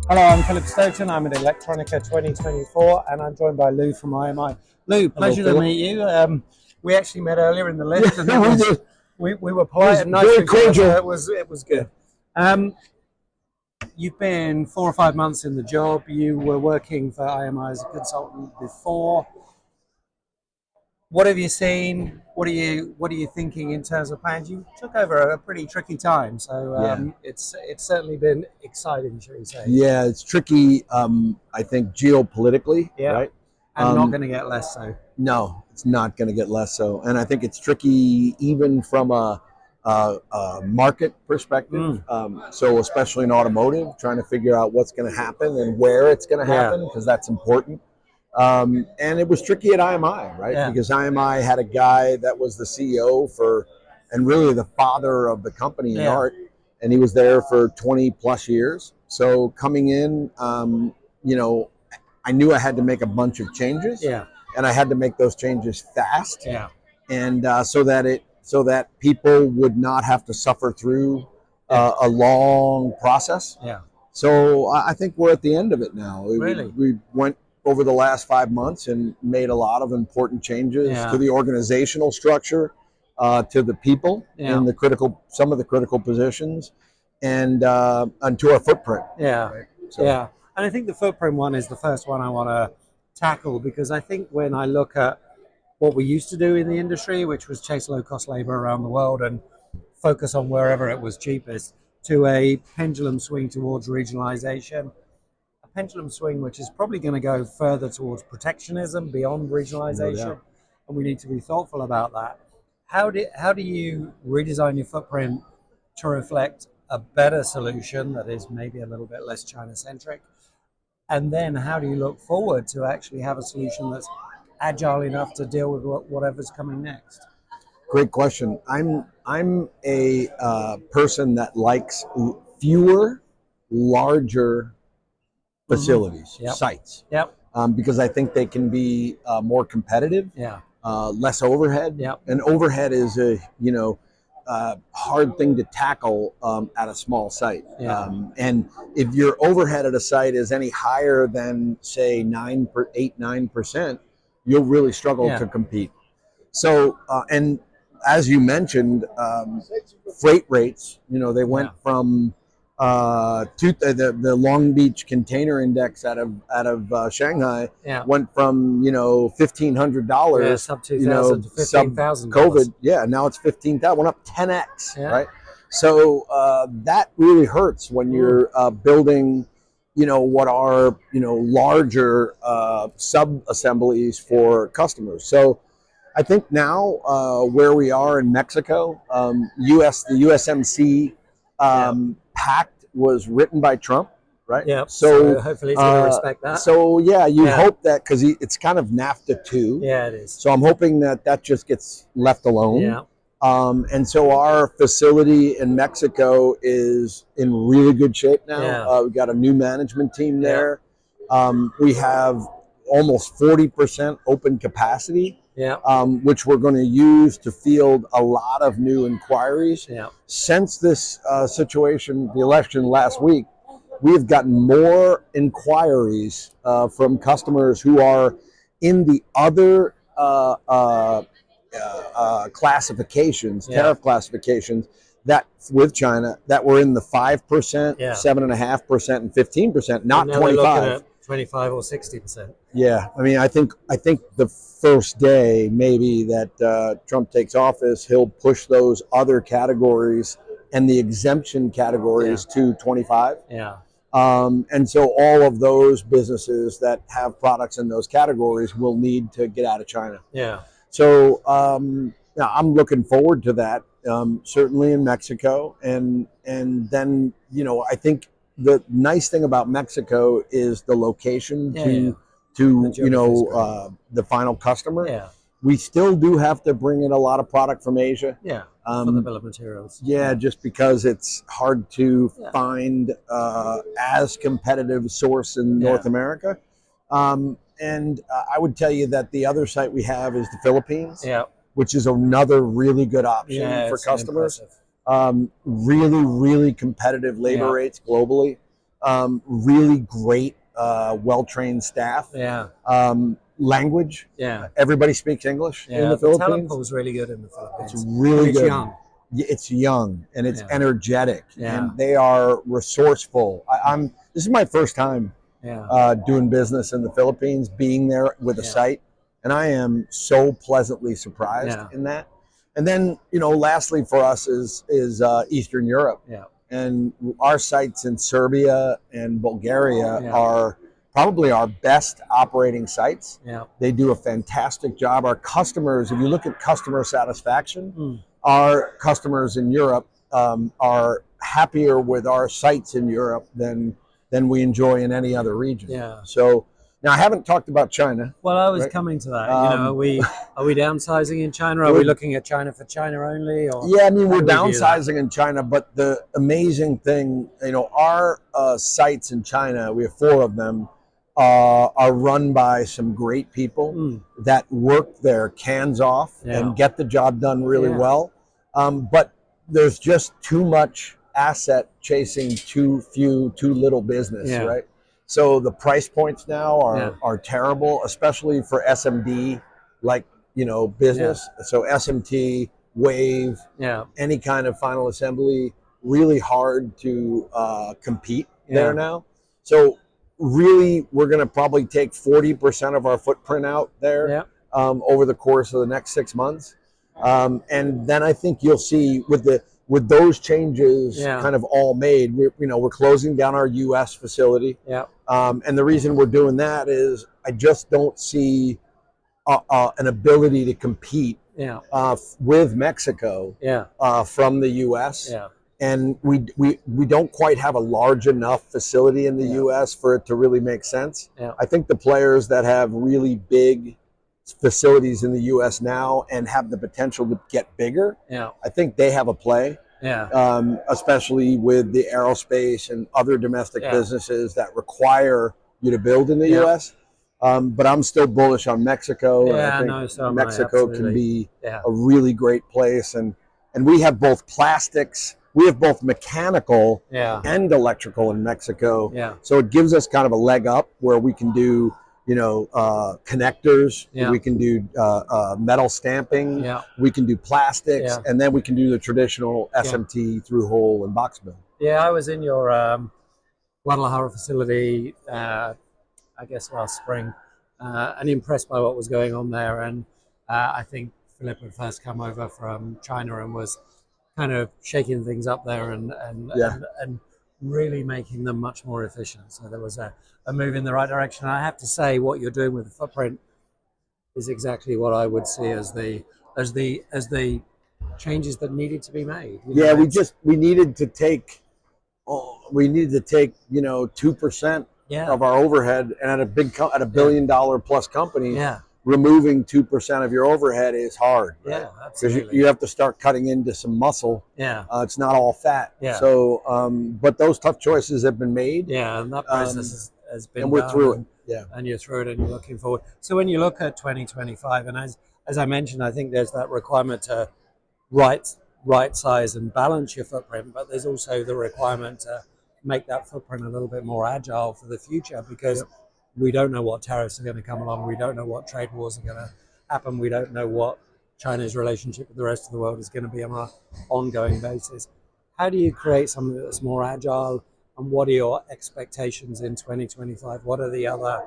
Hello, I'm Philip Stoughton. I'm at Electronica 2024 and I'm joined by Lou from IMI. Lou, pleasure to meet you. We actually met earlier in the lift and we were polite and nice to each other, so it was good. You've been 4 or 5 months in the job. You were working for IMI as a consultant before. What have you seen? What are you thinking in terms of plans? You took over a pretty tricky time, so it's certainly been exciting, shall we say? Yeah, it's tricky. I think geopolitically, right? And not going to get less so. No, it's not going to get less so, and I think it's tricky even from a market perspective. So especially in automotive, trying to figure out what's going to happen and where it's going to happen, because that's important. And it was tricky at IMI, right? Yeah. Because IMI had a guy that was the CEO and really the father of the company in art, and he was there for 20 plus years. So coming in, I knew I had to make a bunch of changes, and I had to make those changes fast, and so that people would not have to suffer through a long process. So I think we're at the end of it now. Really? We went over the last 5 months and made a lot of important changes to the organizational structure, to the people in some of the critical positions, and to our footprint. Right? And I think the footprint one is the first one I want to tackle, because I think when I look at what we used to do in the industry, which was chase low-cost labor around the world and focus on wherever it was cheapest, to a pendulum swing towards regionalization, pendulum swing which is probably going to go further towards protectionism beyond regionalization, and we need to be thoughtful about that. How do you redesign your footprint to reflect a better solution that is maybe a little bit less China-centric, and then how do you look forward to actually have a solution that's agile enough to deal with whatever's coming next? Great question. I'm a person that likes fewer, larger facilities, sites, because I think they can be more competitive, less overhead, and overhead is a hard thing to tackle at a small site. And if your overhead at a site is any higher than say 9%, you'll really struggle to compete. So and as you mentioned, freight rates, they went from the Long Beach Container Index out of Shanghai went from $1,500 sub 2,000 to 15,000 COVID. Now it's 15,000, went up 10x, right? So that really hurts when you're building what are larger sub assemblies for customers. So I think now where we are in Mexico, the USMC pact was written by Trump, right? So hopefully he's going to respect that. So you hope that, because it's kind of NAFTA too. It is. So I'm hoping that just gets left alone. And so our facility in Mexico is in really good shape now. We've got a new management team there. We have almost 40% open capacity, which we're going to use to field a lot of new inquiries. Since this situation, the election last week, we have gotten more inquiries from customers who are in the other classifications, tariff classifications, that with China, that were in the 5%, 7.5%, and 15%, not 25%. 25 or 60%. I mean, I think the first day maybe that Trump takes office, he'll push those other categories and the exemption categories to 25. And so all of those businesses that have products in those categories will need to get out of China. So I'm looking forward to that, certainly in Mexico, and then I think the nice thing about Mexico is the location to the final customer. We still do have to bring in a lot of product from Asia. For the bill of materials. Just because it's hard to find as competitive a source in North America. And I would tell you that the other site we have is the Philippines, which is another really good option for customers. Really, really competitive labor rates globally. really great, well-trained staff. Yeah. Language. Yeah. Everybody speaks English in the The Philippines. talent pool is really good in the Philippines. It's really good. Young. It's young and it's energetic, Yeah. and they are resourceful. This is my first time doing business in the Philippines, being there with a site, and I am so pleasantly surprised in that. And then, lastly for us is Eastern Europe. Yeah. And our sites in Serbia and Bulgaria are probably our best operating sites. Yeah. They do a fantastic job. Our customers, if you look at customer satisfaction, our customers in Europe are happier with our sites in Europe than we enjoy in any other region. Yeah. So now I haven't talked about China. Well, I was coming to that. Are we downsizing in China? Are we looking at China for China only? Or yeah, I mean, we're downsizing in China, but the amazing thing, our sites in China, we have 4 of them, are run by some great people that work their cans off and get the job done really well. But there's just too much asset chasing too little business, right? So the price points now are terrible, especially for SMD, business. So SMT, Wave, any kind of final assembly, really hard to compete there now. So really, we're going to probably take 40% of our footprint out there over the course of the next 6 months. And then I think you'll see with those changes kind of all made, we're closing down our U.S. facility. And the reason we're doing that is I just don't see an ability to compete with Mexico from the U.S. And we don't quite have a large enough facility in the U.S. for it to really make sense. I think the players that have really big facilities in the U.S. now and have the potential to get bigger, I think they have a play. Especially with the aerospace and other domestic businesses that require you to build in the U.S. But I'm still bullish on Mexico. And I think Mexico can be a really great place. And we have both plastics. We have both mechanical and electrical in Mexico. So it gives us kind of a leg up where we can do, connectors. We can do metal stamping. We can do plastics. And then we can do the traditional SMT through hole and box build. Yeah, I was in your Guadalajara facility, I guess last spring, and impressed by what was going on there. And I think Philip had first come over from China and was kind of shaking things up there and really making them much more efficient. So there was a move in the right direction. And I have to say, what you're doing with the footprint is exactly what I would see as the changes that needed to be made. We needed to take 2% of our overhead, and at a $1 billion plus company. Removing 2% of your overhead is hard, right? Because you have to start cutting into some muscle. It's not all fat. So, but those tough choices have been made. And that process has been and we're done, through it. And you're through it, and you're looking forward. So when you look at 2025, and as I mentioned, I think there's that requirement to right size and balance your footprint, but there's also the requirement to make that footprint a little bit more agile for the future, because we don't know what tariffs are going to come along. We don't know what trade wars are going to happen. We don't know what China's relationship with the rest of the world is going to be on an ongoing basis. How do you create something that's more agile, and what are your expectations in 2025? What are the other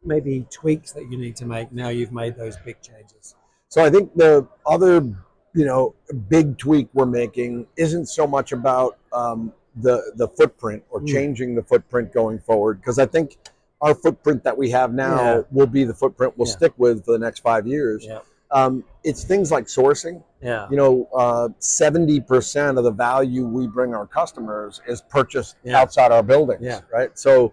maybe tweaks that you need to make now you've made those big changes? So I think the other, big tweak we're making isn't so much about the footprint or changing the footprint going forward, because I think our footprint that we have now will be the footprint we'll stick with for the next 5 years. It's things like sourcing. 70% of the value we bring our customers is purchased outside our buildings, right? So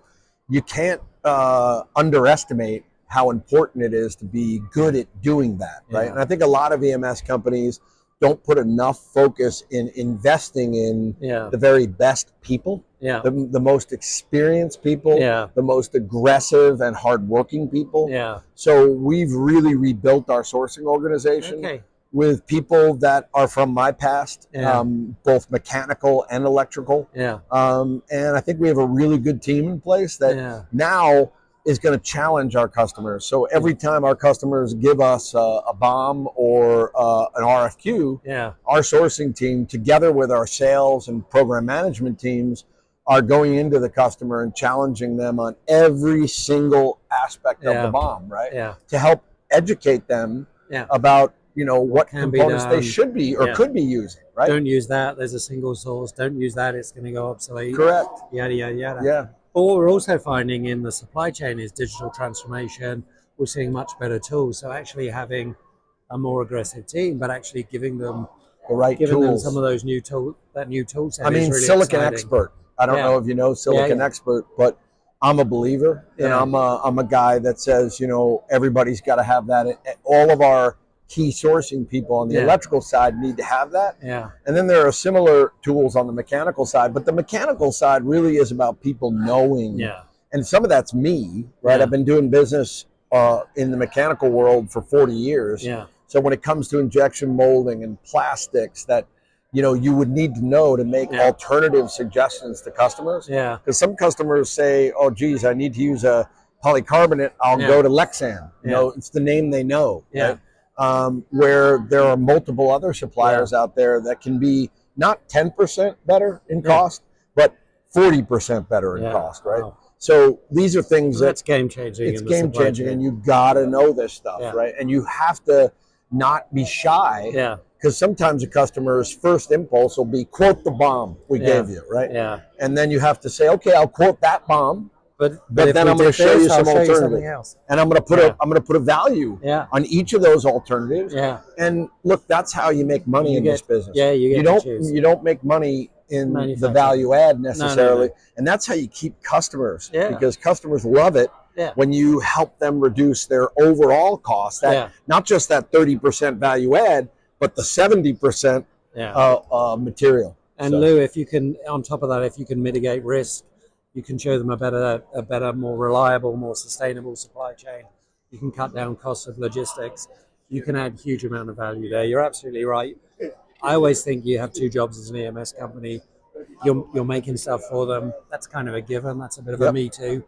you can't underestimate how important it is to be good at doing that, right? And I think a lot of EMS companies don't put enough focus in investing in the very best people, the most experienced people, the most aggressive and hardworking people. So we've really rebuilt our sourcing organization. with people that are from my past, both mechanical and electrical. And I think we have a really good team in place that now is going to challenge our customers. So every time our customers give us a BOM or an RFQ, our sourcing team, together with our sales and program management teams, are going into the customer and challenging them on every single aspect of the BOM, right? To help educate them about what components they should be or could be using, right? Don't use that. There's a single source. Don't use that. It's going to go obsolete. Correct. Yada, yada, yada. Yeah. But what we're also finding in the supply chain is digital transformation. We're seeing much better tools. So actually having a more aggressive team, but actually giving them the right tools. Them some of those new tool set. I mean, is really Silicon exciting. Expert. I don't know if you know Silicon Expert, but I'm a believer, and I'm a guy that says, everybody's got to have that. All of our key sourcing people on the electrical side need to have that. And then there are similar tools on the mechanical side, but the mechanical side really is about people knowing. And some of that's me, right? I've been doing business in the mechanical world for 40 years. So when it comes to injection molding and plastics, that you would need to know to make alternative suggestions to customers. Because some customers say, oh, geez, I need to use a polycarbonate. I'll go to Lexan. It's the name they know. Right? Where there are multiple other suppliers out there that can be not 10% better in cost, but 40% better in cost, right? Wow. So these are things that's game changing. It's game changing, and you got to know this stuff, right? And you have to not be shy. Because sometimes a customer's first impulse will be, quote the BOM we gave you, right? And then you have to say, okay, I'll quote that BOM, but then I'm going to show you some alternatives, and I'm going to put a value on each of those alternatives. And look, that's how you make money in this business. You don't make money in the value add necessarily, and that's how you keep customers, because customers love it. When you help them reduce their overall cost, not just that 30% value add, but the 70% material. And Lou, if you can, on top of that, if you can mitigate risk, you can show them a better, more reliable, more sustainable supply chain. You can cut down costs of logistics. You can add huge amount of value there. You're absolutely right. I always think you have two jobs as an EMS company. You're making stuff for them. That's kind of a given. That's a bit of a me too.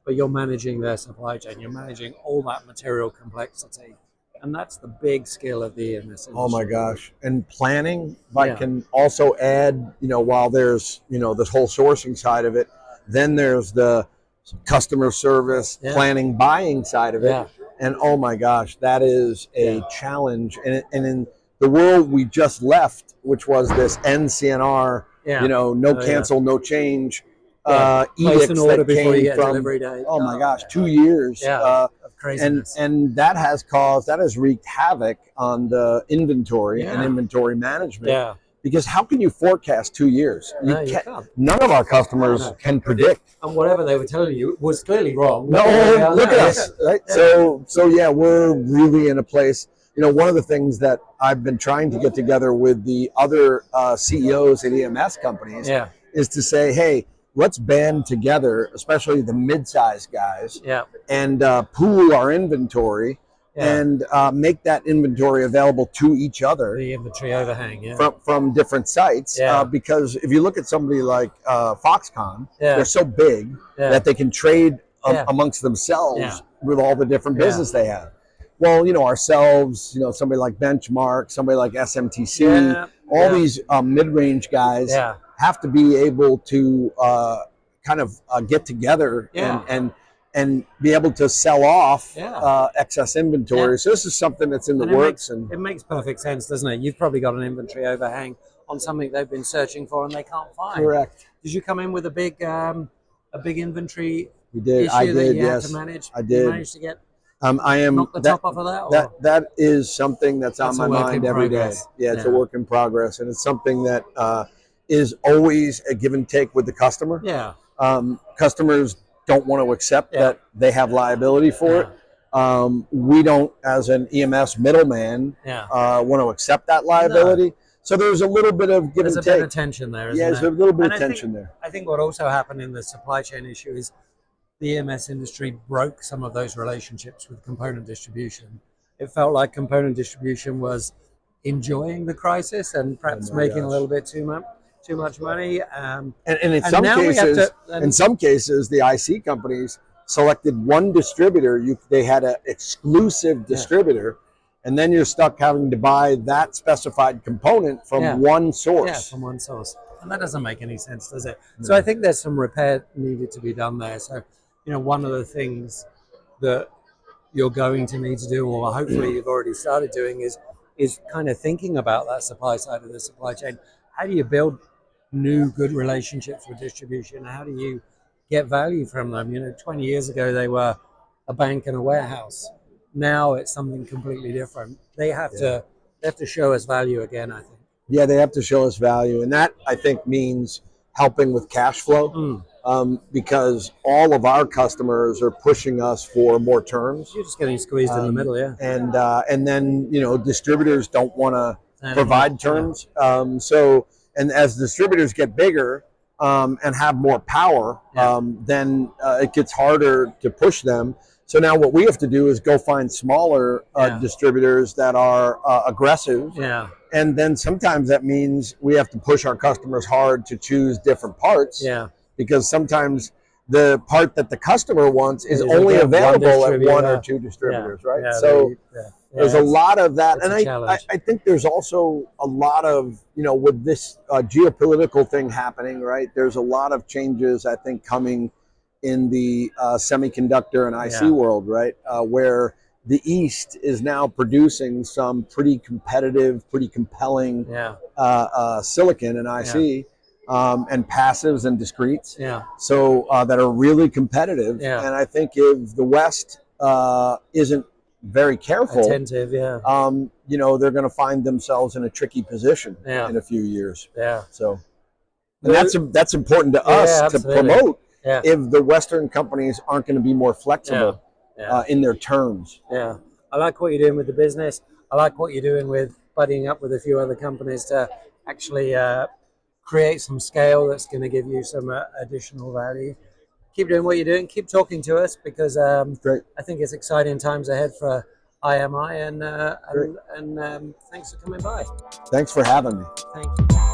But you're managing their supply chain. You're managing all that material complexity. And that's the big skill of the EMS industry. Oh my gosh. And planning, if I can also add, while there's, this whole sourcing side of it, then there's the customer service, planning, buying side of it. And oh my gosh, that is a challenge. And in the world we just left, which was this NCNR, no cancel, no change, edicts that came from, oh my gosh, 2 years. And that has wreaked havoc on the inventory and inventory management. Because how can you forecast 2 years? You can't. None of our customers can predict. And whatever they were telling you was clearly wrong. No, look at us, right? So we're really in a place. One of the things that I've been trying to get together with the other CEOs at EMS companies is to say, hey, let's band together, especially the mid-sized guys, and pool our inventory and make that inventory available to each other. The inventory overhang, from different sites. Because if you look at somebody like Foxconn, they're so big that they can trade amongst themselves with all the different business they have. Well, ourselves, somebody like Benchmark, somebody like SMTC, all these mid-range guys have to be able to get together and be able to sell off excess inventory. So this is something that's in the works. It makes perfect sense, doesn't it? You've probably got an inventory overhang on something they've been searching for and they can't find. Correct. Did you come in with a big inventory issue that you had to manage? I did. You managed to get knock the top off of that? That is something that's on my mind every day. It's a work in progress, and it's something that is always a give and take with the customer. Customers don't want to accept that they have liability for it. We don't, as an EMS middleman, want to accept that liability. So there's a little bit of give and take. There's a bit of tension there, isn't there? There's a little bit of tension there. I think what also happened in the supply chain issue is the EMS industry broke some of those relationships with component distribution. It felt like component distribution was enjoying the crisis and perhaps making a little bit too much money. And in some cases, the IC companies selected one distributor. They had an exclusive distributor, and then you're stuck having to buy that specified component from one source. Yeah, from one source. And that doesn't make any sense, does it? No. So I think there's some repair needed to be done there. So, one of the things that you're going to need to do, or hopefully you've already started doing, is kind of thinking about that supply side of the supply chain. How do you build new good relationships with distribution? How do you get value from them? 20 years ago they were a bank and a warehouse. Now it's something completely different. They have to show us value again, I think. Yeah, they have to show us value, and that I think means helping with cash flow, because all of our customers are pushing us for more terms. You're just getting squeezed in the middle, and then distributors don't want to provide terms. And as distributors get bigger and have more power, then it gets harder to push them. So now what we have to do is go find smaller distributors that are aggressive. Yeah. And then sometimes that means we have to push our customers hard to choose different parts. Yeah. Because sometimes the part that the customer wants is only available at one or two distributors, right? Yeah, so there's a lot of that. And I think there's also a lot of, with this geopolitical thing happening, right? There's a lot of changes, I think, coming in the semiconductor and IC world, right? Where the East is now producing some pretty competitive, pretty compelling silicon and IC and passives and discretes. Yeah. So that are really competitive. Yeah. And I think if the West isn't very careful, attentive, they're going to find themselves in a tricky position in a few years. Yeah. So, and that's important to us to promote. Yeah. If the Western companies aren't going to be more flexible in their terms. Yeah. I like what you're doing with the business. I like what you're doing with buddying up with a few other companies to actually create some scale that's going to give you some additional value. Keep doing what you're doing. Keep talking to us, because I think it's exciting times ahead for IMI, and thanks for coming by. Thanks for having me. Thank you.